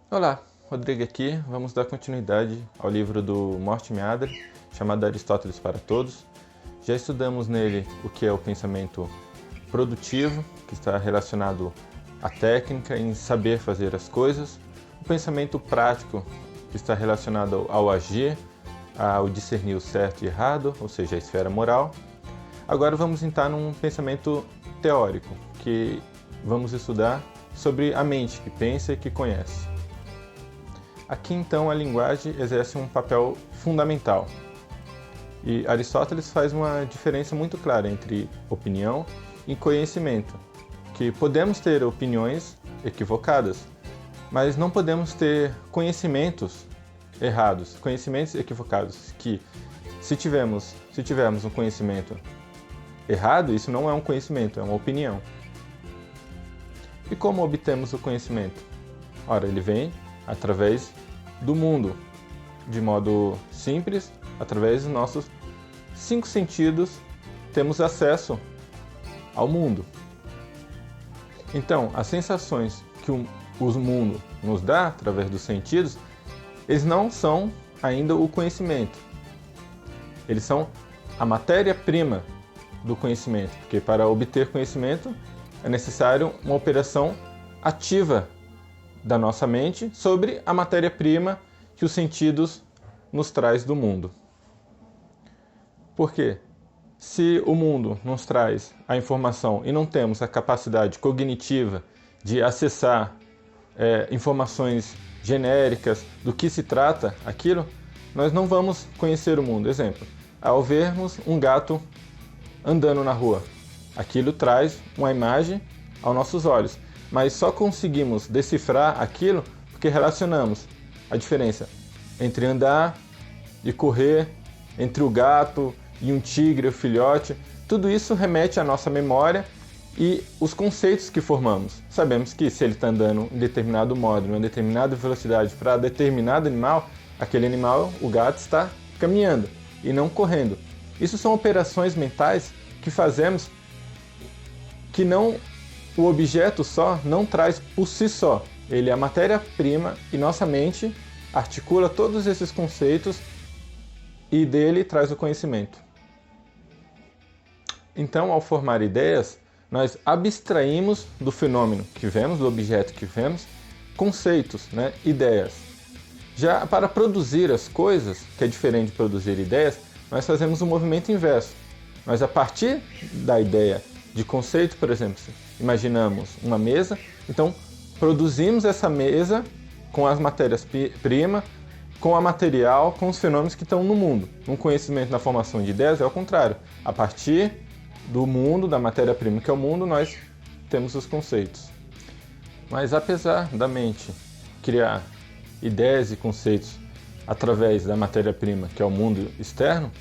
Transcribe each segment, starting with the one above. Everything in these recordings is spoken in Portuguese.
Olá, Rodrigo aqui. Vamos dar continuidade ao livro do Mortimer Adler, chamado Aristóteles para Todos. Já estudamos nele o que é o pensamento produtivo, que está relacionado à técnica, em saber fazer as coisas. O pensamento prático, que está relacionado ao agir, ao discernir o certo e errado, ou seja, a esfera moral. Agora vamos entrar num pensamento teórico, que vamos estudar sobre a mente que pensa e que conhece. Aqui então a linguagem exerce um papel fundamental. E Aristóteles faz uma diferença muito clara entre opinião e conhecimento, que podemos ter opiniões equivocadas, mas não podemos ter conhecimentos errados, conhecimentos equivocados, que se tivermos um conhecimento errado, isso não é um conhecimento, é uma opinião. E como obtemos o conhecimento? Ora, ele vem através do mundo, de modo simples, através dos nossos 5 sentidos, temos acesso ao mundo. Então, as sensações que o mundo nos dá através dos sentidos, eles não são ainda o conhecimento. Eles são a matéria-prima do conhecimento, porque para obter conhecimento é necessário uma operação ativa da nossa mente sobre a matéria-prima que os sentidos nos traz do mundo. Por quê? Se o mundo nos traz a informação e não temos a capacidade cognitiva de acessar informações genéricas do que se trata aquilo, nós não vamos conhecer o mundo. Exemplo, ao vermos um gato andando na rua, aquilo traz uma imagem aos nossos olhos, mas só conseguimos decifrar aquilo porque relacionamos a diferença entre andar e correr, entre o gato e um tigre, o filhote. Tudo isso remete à nossa memória e os conceitos que formamos. Sabemos que se ele está andando em determinado modo, em uma determinada velocidade para determinado animal, aquele animal, o gato, está caminhando e não correndo. Isso são operações mentais que fazemos que não, o objeto só não traz por si só. Ele é a matéria-prima e nossa mente articula todos esses conceitos e dele traz o conhecimento. Então, ao formar ideias, nós abstraímos do fenômeno que vemos, do objeto que vemos, conceitos, ideias. Já para produzir as coisas, que é diferente de produzir ideias, nós fazemos um movimento inverso. Nós, a partir da ideia de conceito, por exemplo, imaginamos uma mesa, então produzimos essa mesa com as matérias-primas, com a material, com os fenômenos que estão no mundo. Um conhecimento na formação de ideias é o contrário. A partir do mundo, da matéria-prima que é o mundo, nós temos os conceitos. Mas apesar da mente criar ideias e conceitos através da matéria-prima que é o mundo externo,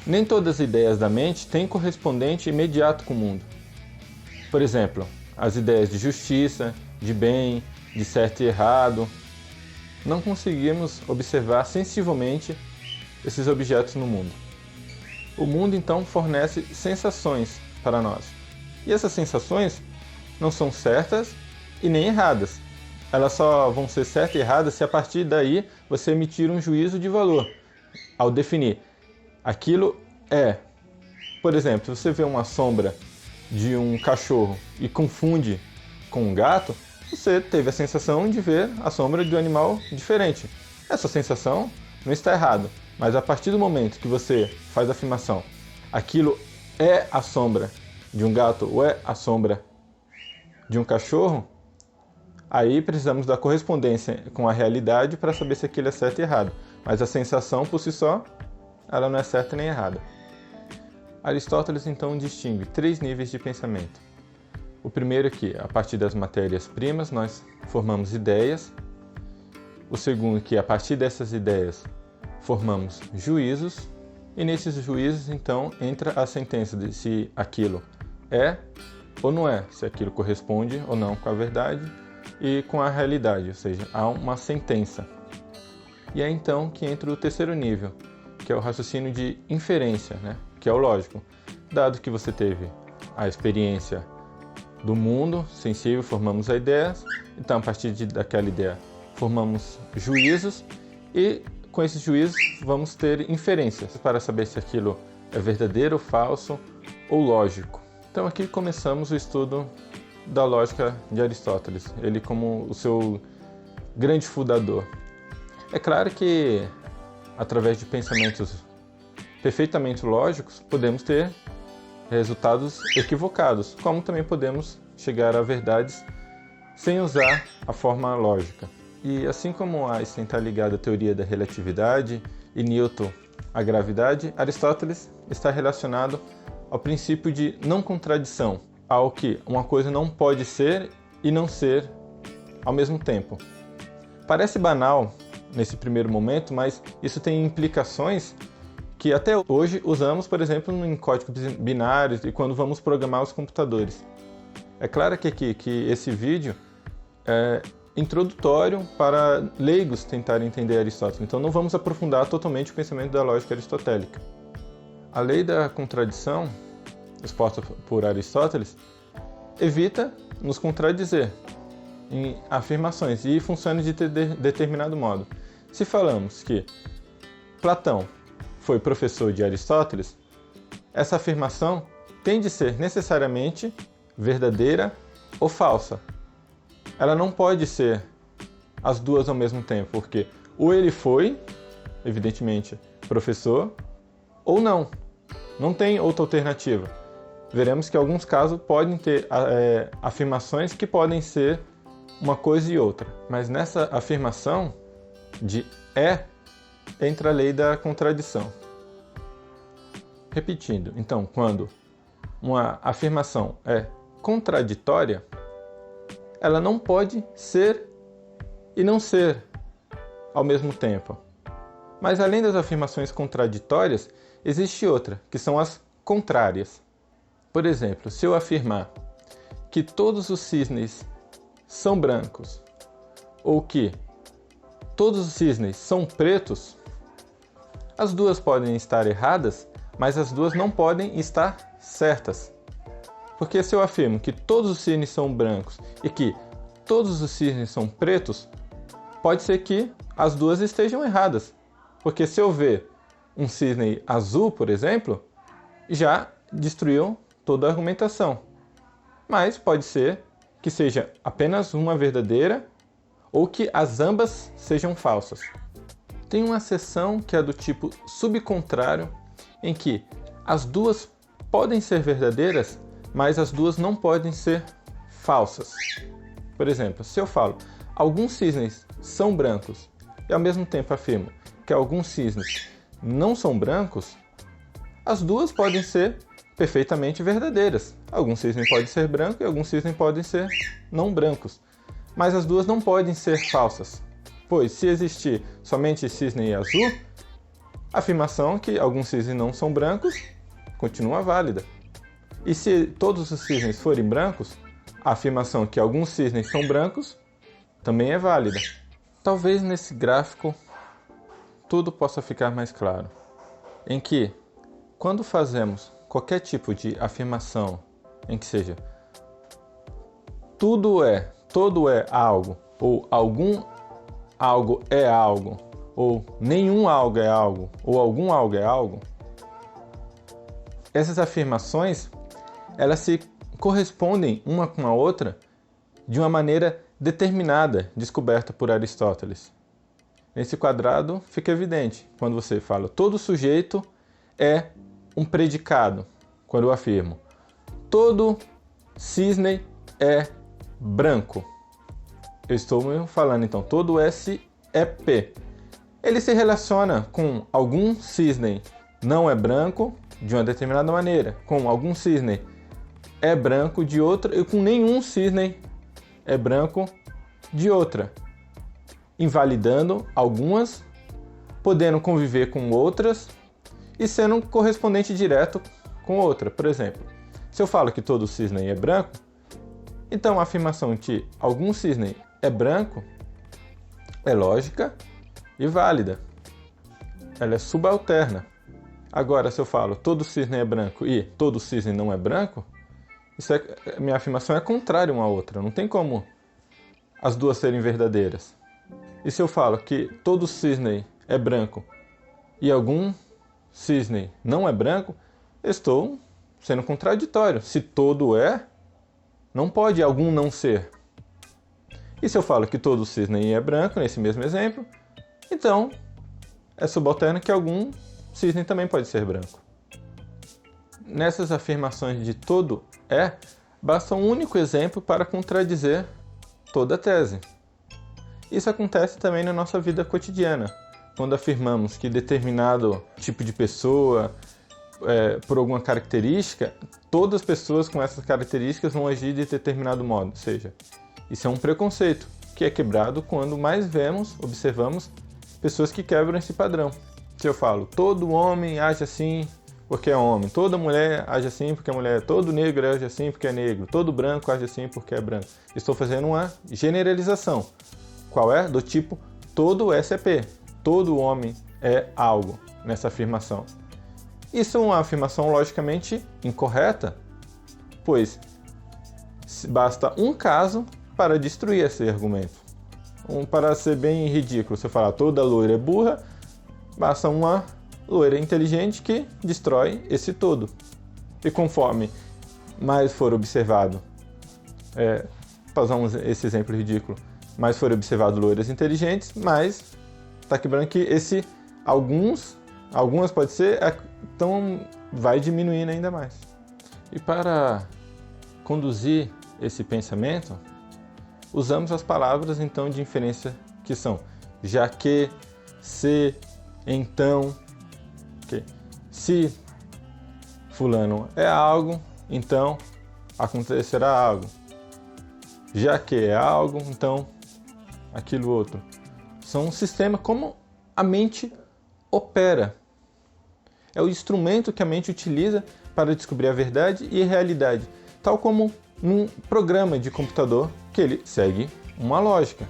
nem todas as ideias da mente têm correspondente imediato com o mundo. Por exemplo, as ideias de justiça, de bem, de certo e errado. Não conseguimos observar sensivelmente esses objetos no mundo. O mundo, então, fornece sensações para nós. E essas sensações não são certas e nem erradas. Elas só vão ser certas e erradas se a partir daí você emitir um juízo de valor, ao definir. Aquilo é, por exemplo, se você vê uma sombra de um cachorro e confunde com um gato, você teve a sensação de ver a sombra de um animal diferente. Essa sensação não está errada, mas a partir do momento que você faz a afirmação, aquilo é a sombra de um gato ou é a sombra de um cachorro, aí precisamos da correspondência com a realidade para saber se aquilo é certo e errado. Mas a sensação por si só, ela não é certa nem errada. Aristóteles então distingue 3 níveis de pensamento. O primeiro é que, a partir das matérias-primas, nós formamos ideias. O segundo é que, a partir dessas ideias, formamos juízos. E nesses juízos, então, entra a sentença de se aquilo é ou não é, se aquilo corresponde ou não com a verdade e com a realidade, ou seja, há uma sentença. E é então que entra o terceiro nível, que é o raciocínio de inferência, que é o lógico. Dado que você teve a experiência do mundo sensível, formamos a ideia, então a partir daquela ideia formamos juízos e com esses juízos vamos ter inferências para saber se aquilo é verdadeiro, falso ou lógico. Então aqui começamos o estudo da lógica de Aristóteles, ele como o seu grande fundador. É claro que através de pensamentos perfeitamente lógicos podemos ter resultados equivocados, como também podemos chegar a verdades sem usar a forma lógica. E assim como Einstein está ligado à teoria da relatividade e Newton à gravidade, Aristóteles está relacionado ao princípio de não contradição, ao que uma coisa não pode ser e não ser ao mesmo tempo. Parece banal nesse primeiro momento, mas isso tem implicações que até hoje usamos, por exemplo, em códigos binários e quando vamos programar os computadores. É claro que esse vídeo é introdutório para leigos tentarem entender Aristóteles, então não vamos aprofundar totalmente o pensamento da lógica aristotélica. A lei da contradição, exposta por Aristóteles, evita nos contradizer em afirmações e funciona de determinado modo. Se falamos que Platão foi professor de Aristóteles, essa afirmação tem de ser necessariamente verdadeira ou falsa. Ela não pode ser as duas ao mesmo tempo, porque ou ele foi, evidentemente, professor, ou não. Não tem outra alternativa. Veremos que alguns casos podem ter afirmações que podem ser uma coisa e outra, mas nessa afirmação de entra a lei da contradição. Repetindo, então, quando uma afirmação é contraditória, ela não pode ser e não ser ao mesmo tempo. Mas além das afirmações contraditórias, existe outra, que são as contrárias. Por exemplo, se eu afirmar que todos os cisnes são brancos ou que todos os cisnes são pretos, as duas podem estar erradas, mas as duas não podem estar certas. Porque se eu afirmo que todos os cisnes são brancos e que todos os cisnes são pretos, pode ser que as duas estejam erradas. Porque se eu ver um cisne azul, por exemplo, já destruiu toda a argumentação. Mas pode ser que seja apenas uma verdadeira ou que as ambas sejam falsas. Tem uma seção que é do tipo subcontrário, em que as duas podem ser verdadeiras, mas as duas não podem ser falsas. Por exemplo, se eu falo alguns cisnes são brancos e ao mesmo tempo afirmo que alguns cisnes não são brancos, as duas podem ser perfeitamente verdadeiras. Alguns cisnes podem ser brancos e alguns cisnes podem ser não brancos. Mas as duas não podem ser falsas, pois se existir somente cisne azul, a afirmação que alguns cisnes não são brancos continua válida. E se todos os cisnes forem brancos, a afirmação que alguns cisnes são brancos também é válida. Talvez nesse gráfico tudo possa ficar mais claro, em que quando fazemos qualquer tipo de afirmação em que seja todo é algo, ou algum algo é algo, ou nenhum algo é algo, ou algum algo é algo, essas afirmações elas se correspondem uma com a outra de uma maneira determinada, descoberta por Aristóteles. Nesse quadrado fica evidente, quando você fala todo sujeito é um predicado, quando eu afirmo todo cisne é branco. Eu estou falando então, todo S é P. Ele se relaciona com algum cisne não é branco de uma determinada maneira, com algum cisne é branco de outra e com nenhum cisne é branco de outra, invalidando algumas, podendo conviver com outras e sendo um correspondente direto com outra. Por exemplo, se eu falo que todo cisne é branco, então a afirmação de algum cisne é branco é lógica e válida. Ela é subalterna. Agora, se eu falo todo cisne é branco e todo cisne não é branco, minha afirmação é contrária uma à outra. Não tem como as duas serem verdadeiras. E se eu falo que todo cisne é branco e algum cisne não é branco, eu estou sendo contraditório. Se todo é, não pode algum não ser. E se eu falo que todo cisne é branco, nesse mesmo exemplo, então é subalterno que algum cisne também pode ser branco. Nessas afirmações de todo é, basta um único exemplo para contradizer toda a tese. Isso acontece também na nossa vida cotidiana, quando afirmamos que determinado tipo de pessoa, por alguma característica, todas as pessoas com essas características vão agir de determinado modo. Ou seja, isso é um preconceito que é quebrado quando mais observamos pessoas que quebram esse padrão. Se eu falo, todo homem age assim porque é homem, toda mulher age assim porque é mulher, todo negro age assim porque é negro, todo branco age assim porque é branco. Estou fazendo uma generalização. Qual é? Do tipo, todo SCP, todo homem é algo nessa afirmação. Isso é uma afirmação logicamente incorreta, pois basta um caso para destruir esse argumento. Para ser bem ridículo, se eu falar toda loira é burra, basta uma loira inteligente que destrói esse todo. E conforme mais for observado, para usar esse exemplo ridículo, mais for observado loiras inteligentes, mais está quebrando que algumas pode ser, então vai diminuindo ainda mais. E para conduzir esse pensamento, usamos as palavras então de inferência que são já que, se, então. Okay. Se fulano é algo, então acontecerá algo. Já que é algo, então aquilo outro. São um sistema como a mente opera. É o instrumento que a mente utiliza para descobrir a verdade e a realidade, tal como num programa de computador que ele segue uma lógica.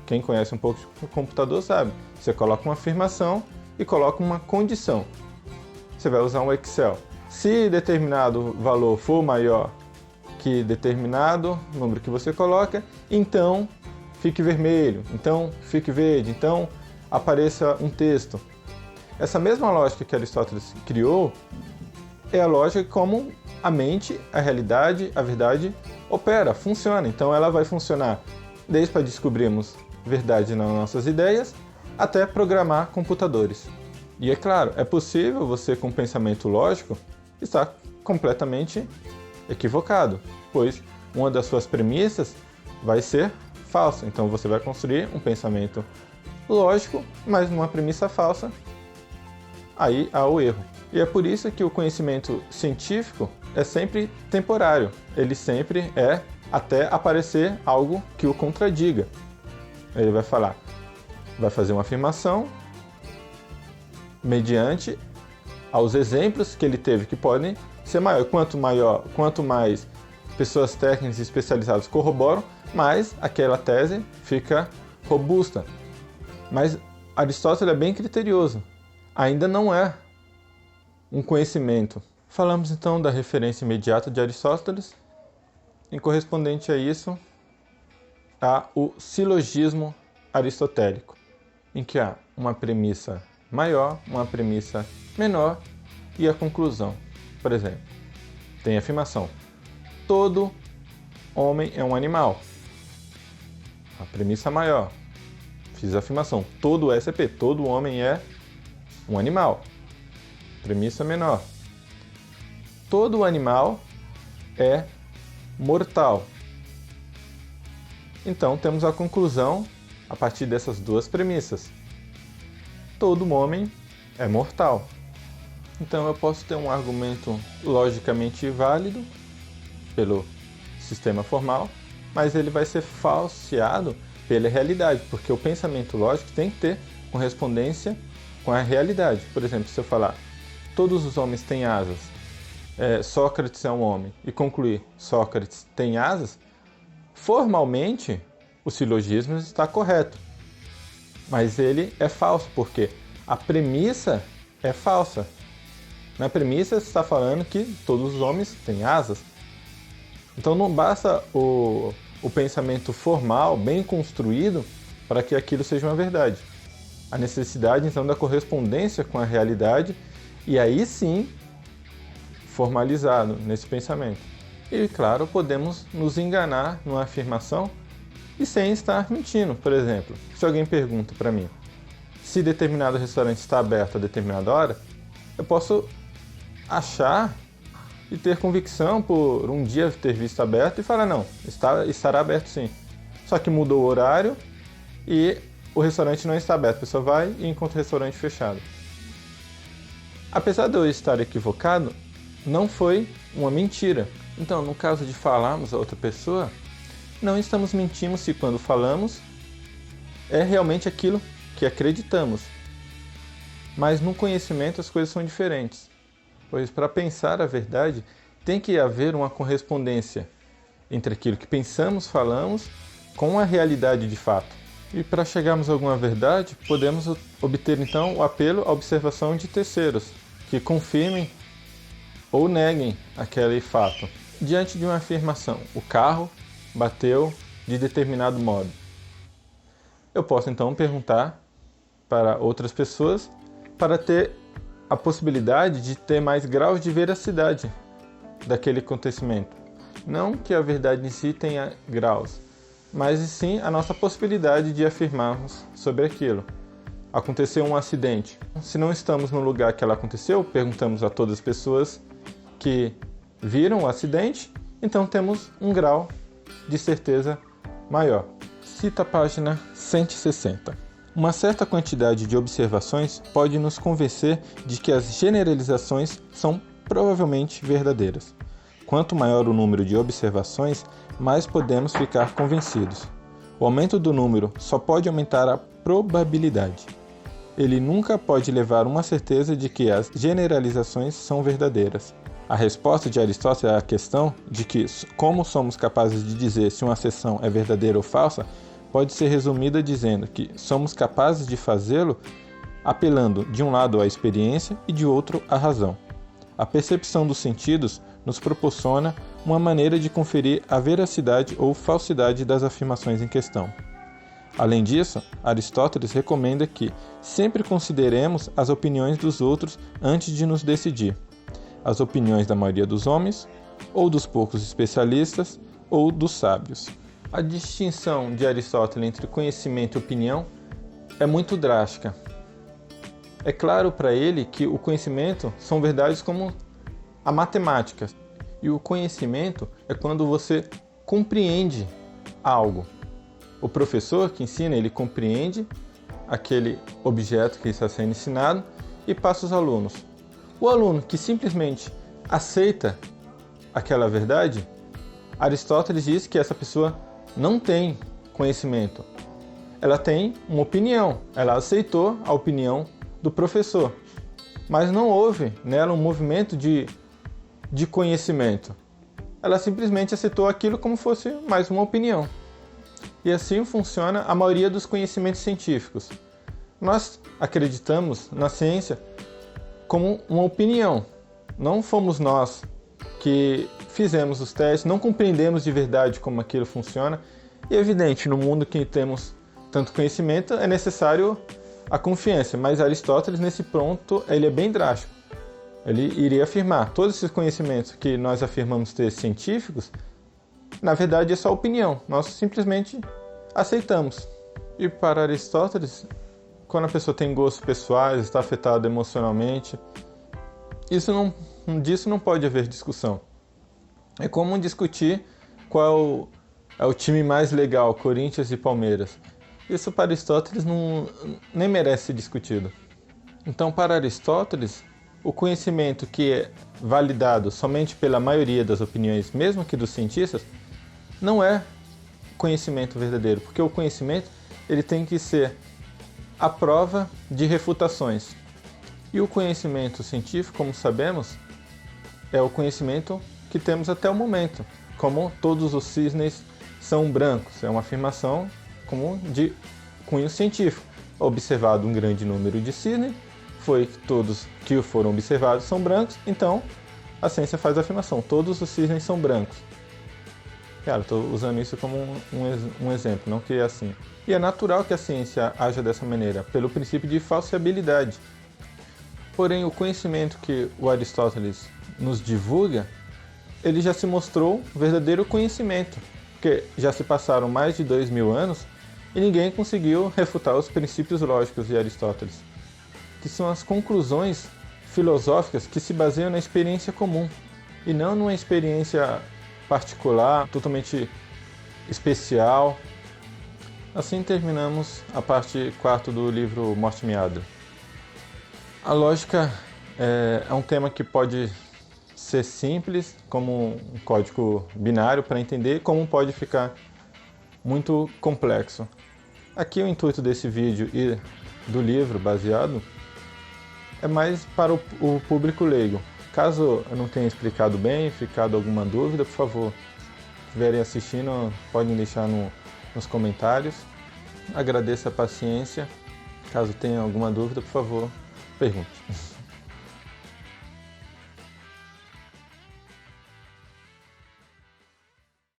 Quem conhece um pouco de computador sabe. Você coloca uma afirmação e coloca uma condição. Você vai usar um Excel. Se determinado valor for maior que determinado número que você coloca, então fique vermelho, então fique verde, então apareça um texto. Essa mesma lógica que Aristóteles criou é a lógica como a mente, a realidade, a verdade opera, funciona. Então ela vai funcionar desde para descobrirmos verdade nas nossas ideias até programar computadores. E é claro, é possível você com pensamento lógico estar completamente equivocado, pois uma das suas premissas vai ser falsa. Então você vai construir um pensamento lógico, mas numa premissa falsa, aí há o erro. E é por isso que o conhecimento científico é sempre temporário. Ele sempre é até aparecer algo que o contradiga. Ele vai fazer uma afirmação mediante aos exemplos que ele teve, que podem ser maior. Quanto mais pessoas técnicas e especializadas corroboram, mais aquela tese fica robusta. Mas Aristóteles é bem criterioso. Ainda não é um conhecimento. Falamos então da referência imediata de Aristóteles. Em correspondente a isso, há o silogismo aristotélico, em que há uma premissa maior, uma premissa menor e a conclusão. Por exemplo, tem a afirmação: todo homem é um animal. A premissa maior. Fiz a afirmação: todo SCP, todo homem é um animal. Premissa menor: todo animal é mortal. Então temos a conclusão a partir dessas duas premissas: todo homem é mortal. Então eu posso ter um argumento logicamente válido pelo sistema formal, mas ele vai ser falseado pela realidade, porque o pensamento lógico tem que ter correspondência com a realidade. Por exemplo, se eu falar todos os homens têm asas, Sócrates é um homem, e concluir Sócrates tem asas, formalmente o silogismo está correto, mas ele é falso, porque a premissa é falsa. Na premissa está falando que todos os homens têm asas. Então não basta o pensamento formal, bem construído, para que aquilo seja uma verdade. A necessidade, então, da correspondência com a realidade, e aí sim, formalizado nesse pensamento. E, claro, podemos nos enganar numa afirmação e sem estar mentindo. Por exemplo, se alguém pergunta para mim se determinado restaurante está aberto a determinada hora, eu posso achar e ter convicção por um dia ter visto aberto e falar, não, estará aberto sim. Só que mudou o horário e o restaurante não está aberto. A pessoa vai e encontra o restaurante fechado. Apesar de eu estar equivocado, não foi uma mentira. Então, no caso de falarmos a outra pessoa, não estamos mentindo se quando falamos é realmente aquilo que acreditamos. Mas no conhecimento as coisas são diferentes. Pois para pensar a verdade tem que haver uma correspondência entre aquilo que pensamos, falamos, com a realidade de fato. E para chegarmos a alguma verdade, podemos obter então o apelo à observação de terceiros, que confirmem ou neguem aquele fato. Diante de uma afirmação, o carro bateu de determinado modo. Eu posso então perguntar para outras pessoas para ter a possibilidade de ter mais graus de veracidade daquele acontecimento. Não que a verdade em si tenha graus, mas sim a nossa possibilidade de afirmarmos sobre aquilo. Aconteceu um acidente. Se não estamos no lugar que ela aconteceu, perguntamos a todas as pessoas que viram o acidente, então temos um grau de certeza maior. Cita a página 160. Uma certa quantidade de observações pode nos convencer de que as generalizações são provavelmente verdadeiras. Quanto maior o número de observações, mais podemos ficar convencidos. O aumento do número só pode aumentar a probabilidade. Ele nunca pode levar uma certeza de que as generalizações são verdadeiras. A resposta de Aristóteles à questão de que como somos capazes de dizer se uma acessão é verdadeira ou falsa pode ser resumida dizendo que somos capazes de fazê-lo apelando de um lado à experiência e de outro à razão. A percepção dos sentidos nos proporciona uma maneira de conferir a veracidade ou falsidade das afirmações em questão. Além disso, Aristóteles recomenda que sempre consideremos as opiniões dos outros antes de nos decidir. As opiniões da maioria dos homens, ou dos poucos especialistas, ou dos sábios. A distinção de Aristóteles entre conhecimento e opinião é muito drástica. É claro para ele que o conhecimento são verdades como a matemática, e o conhecimento é quando você compreende algo. O professor que ensina, ele compreende aquele objeto que está sendo ensinado e passa aos alunos. O aluno que simplesmente aceita aquela verdade, Aristóteles diz que essa pessoa não tem conhecimento. Ela tem uma opinião, ela aceitou a opinião do professor, mas não houve nela um movimento de conhecimento. Ela simplesmente aceitou aquilo como fosse mais uma opinião. E assim funciona a maioria dos conhecimentos científicos. Nós acreditamos na ciência como uma opinião. Não fomos nós que fizemos os testes, não compreendemos de verdade como aquilo funciona. E é evidente, no mundo que temos tanto conhecimento, é necessário a confiança. Mas Aristóteles, nesse ponto, ele é bem drástico. Ele iria afirmar, todos esses conhecimentos que nós afirmamos ter científicos, na verdade é só opinião, nós simplesmente aceitamos. E para Aristóteles, quando a pessoa tem gostos pessoais, está afetada emocionalmente, disso não pode haver discussão. É como discutir qual é o time mais legal, Corinthians e Palmeiras. Isso para Aristóteles nem merece ser discutido. Então, para Aristóteles, o conhecimento que é validado somente pela maioria das opiniões, mesmo que dos cientistas, não é conhecimento verdadeiro, porque o conhecimento ele tem que ser a prova de refutações. E o conhecimento científico, como sabemos, é o conhecimento que temos até o momento, como todos os cisnes são brancos. É uma afirmação como de cunho científico. Observado um grande número de cisnes, foi que todos que foram observados são brancos, então a ciência faz a afirmação, todos os cisnes são brancos. Claro, estou usando isso como um exemplo, não que é assim. E é natural que a ciência haja dessa maneira, pelo princípio de falsibilidade. Porém, o conhecimento que o Aristóteles nos divulga, ele já se mostrou verdadeiro conhecimento, porque já se passaram mais de 2000 anos e ninguém conseguiu refutar os princípios lógicos de Aristóteles, que são as conclusões filosóficas que se baseiam na experiência comum e não numa experiência particular, totalmente especial. Assim terminamos a parte 4 do livro Morte Meada. A lógica é um tema que pode ser simples, como um código binário para entender, como pode ficar muito complexo. Aqui o intuito desse vídeo e do livro baseado é mais para o público leigo. Caso eu não tenha explicado bem, ficado alguma dúvida, por favor, se estiverem assistindo, podem deixar nos comentários. Agradeço a paciência. Caso tenha alguma dúvida, por favor, pergunte.